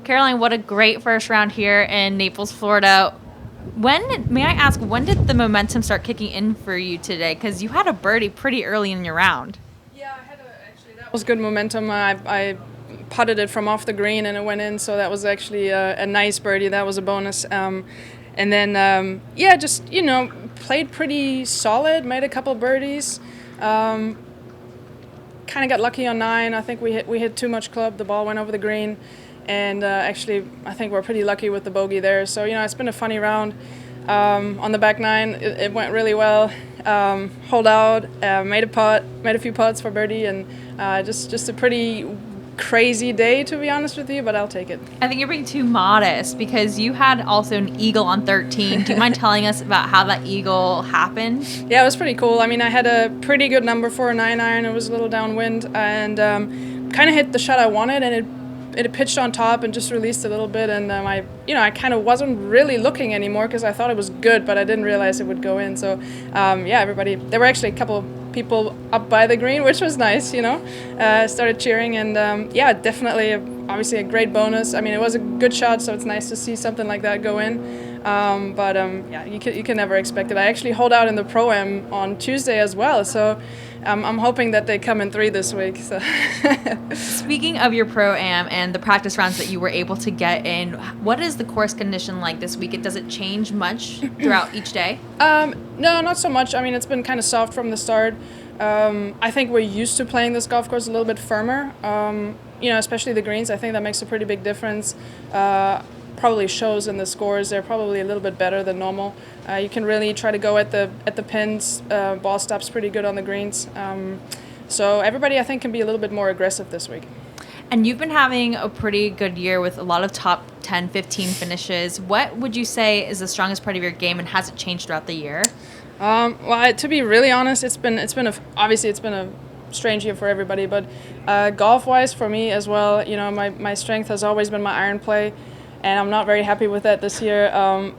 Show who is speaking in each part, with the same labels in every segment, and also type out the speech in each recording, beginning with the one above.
Speaker 1: Caroline, what a great first round here in Naples, Florida. May I ask, when did the momentum start kicking in for you today? Because you had a birdie pretty early in your round.
Speaker 2: Yeah, that was good momentum. I putted it from off the green and it went in, so that was actually a nice birdie. That was a bonus. And then, played pretty solid, made a couple birdies. Kind of got lucky on 9. I think we hit too much club. The ball went over the green. And actually, I think we're pretty lucky with the bogey there. So, it's been a funny round. On the back 9, it went really well. Hold out, made a few putts for birdie, and just a pretty crazy day, to be honest with you, but I'll take it.
Speaker 1: I think you're being too modest because you had also an eagle on 13. Do you mind telling us about how that eagle happened?
Speaker 2: Yeah, it was pretty cool. I mean, I had a pretty good number for a 9-iron. It was a little downwind, and kind of hit the shot I wanted, and it pitched on top and just released a little bit, and I kind of wasn't really looking anymore because I thought it was good, but I didn't realize it would go in. So, everybody, there were actually a couple people up by the green, which was nice, started cheering, and definitely, obviously a great bonus. I mean, it was a good shot, so it's nice to see something like that go in. You can never expect it. I actually hold out in the Pro-Am on Tuesday as well, so I'm hoping that they come in 3 this week. So.
Speaker 1: Speaking of your Pro-Am and the practice rounds that you were able to get in, what is the course condition like this week? Does it change much throughout each day?
Speaker 2: No, not so much. I mean, it's been kind of soft from the start. I think we're used to playing this golf course a little bit firmer, especially the greens. I think that makes a pretty big difference. Probably shows in the scores. They're probably a little bit better than normal. You can really try to go at the pins. Ball stops pretty good on the greens. So everybody, I think, can be a little bit more aggressive this week.
Speaker 1: And you've been having a pretty good year with a lot of top 10, 15 finishes. What would you say is the strongest part of your game, and has it changed throughout the year?
Speaker 2: To be really honest, it's been a strange year for everybody, but golf-wise for me as well, my strength has always been my iron play. And I'm not very happy with that this year.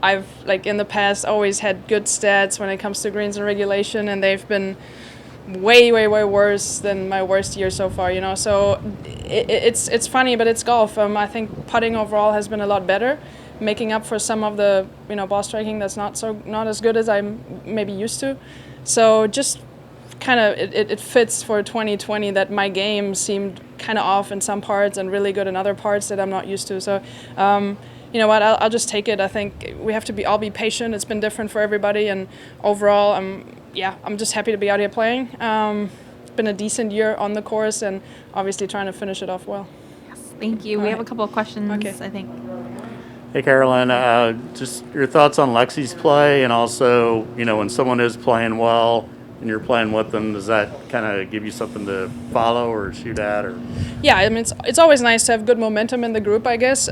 Speaker 2: I've, in the past, always had good stats when it comes to greens and regulation, and they've been way, way, way worse than my worst year so far, So it's funny, but it's golf. I think putting overall has been a lot better, making up for some of the, ball striking that's not as good as I'm maybe used to. So just kind of it fits for 2020 that my game seemed kind of off in some parts and really good in other parts that I'm not used to. So, you know what? I'll just take it. I think we have to I'll be patient. It's been different for everybody, and overall, I'm just happy to be out here playing. It's been a decent year on the course, and obviously trying to finish it off well.
Speaker 1: Yes, thank you. We have a couple of questions.
Speaker 2: Okay.
Speaker 1: I think.
Speaker 3: Hey, Caroline, just your thoughts on Lexi's play, and also, when someone is playing well and you're playing with them, does that kind of give you something to follow or shoot at? Or
Speaker 2: yeah, I mean, it's always nice to have good momentum in the group, I guess.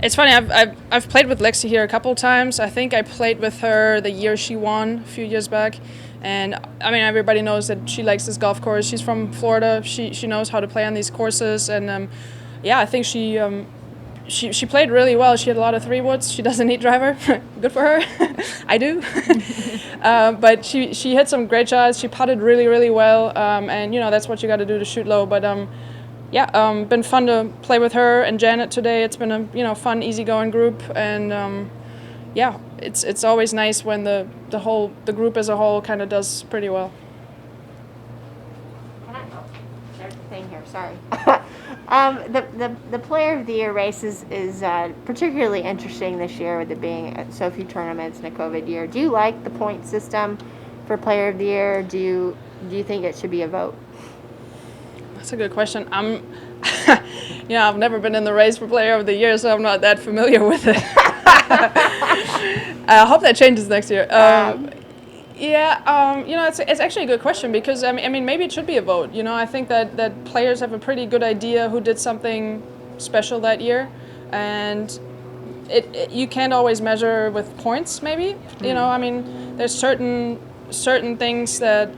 Speaker 2: It's funny, I've played with Lexi here a couple times. I think I played with her the year she won a few years back. And I mean, everybody knows that she likes this golf course. She's from Florida. She knows how to play on these courses. And I think she played really well. She had a lot of 3-woods. She doesn't need driver. Good for her. I do. But she hit some great shots. She putted really, really well. And that's what you got to do to shoot low. But been fun to play with her and Janet today. It's been a fun, easygoing group. And it's always nice when the group as a whole kind of does pretty well.
Speaker 4: There's a thing here. Sorry. The Player of the Year race is particularly interesting this year with it being so few tournaments in a COVID year. Do you like the point system for Player of the Year? Do you think it should be a vote?
Speaker 2: That's a good question. I've never been in the race for Player of the Year, so I'm not that familiar with it. I hope that changes next year. It's actually a good question because I mean maybe it should be a vote. I think that players have a pretty good idea who did something special that year, and you can't always measure with points. Maybe I mean there's certain things that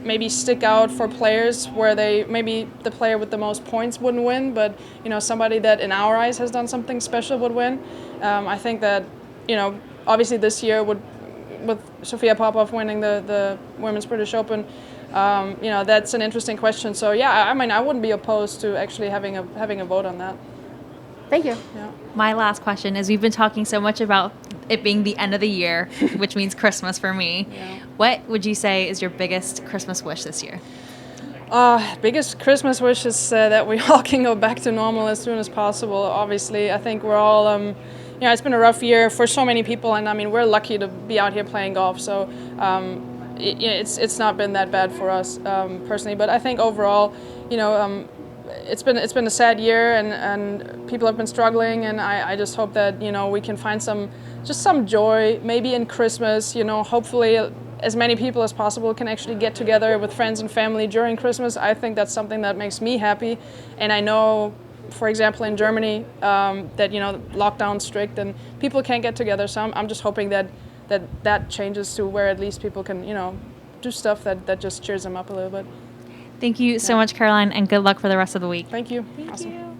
Speaker 2: maybe stick out for players where maybe the player with the most points wouldn't win, but somebody that in our eyes has done something special would win. I think that obviously this year with Sofia Popov winning the Women's British Open, that's an interesting question. So I mean I wouldn't be opposed to actually having a vote on that.
Speaker 4: Thank you.
Speaker 2: Yeah.
Speaker 1: My last question is, we've been talking so much about it being the end of the year, which means Christmas for me.
Speaker 2: Yeah.
Speaker 1: What would you say is your biggest Christmas wish this year?
Speaker 2: Biggest Christmas wish is that we all can go back to normal as soon as possible. Obviously, I think we're all, it's been a rough year for so many people, and I mean, we're lucky to be out here playing golf. So it's not been that bad for us personally. But I think overall, it's been a sad year, and people have been struggling, and I just hope that we can find some joy maybe in Christmas. Hopefully as many people as possible can actually get together with friends and family during Christmas. I think that's something that makes me happy, and I know, for example, in Germany that lockdown's strict and people can't get together. So I'm just hoping that changes to where at least people can do stuff that just cheers them up a little bit.
Speaker 1: Thank you so much, Caroline, and good luck for the rest of the week.
Speaker 2: Thank you.
Speaker 1: Thank
Speaker 2: Awesome.
Speaker 1: you.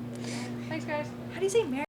Speaker 2: Thanks, guys.
Speaker 1: How do you say Merry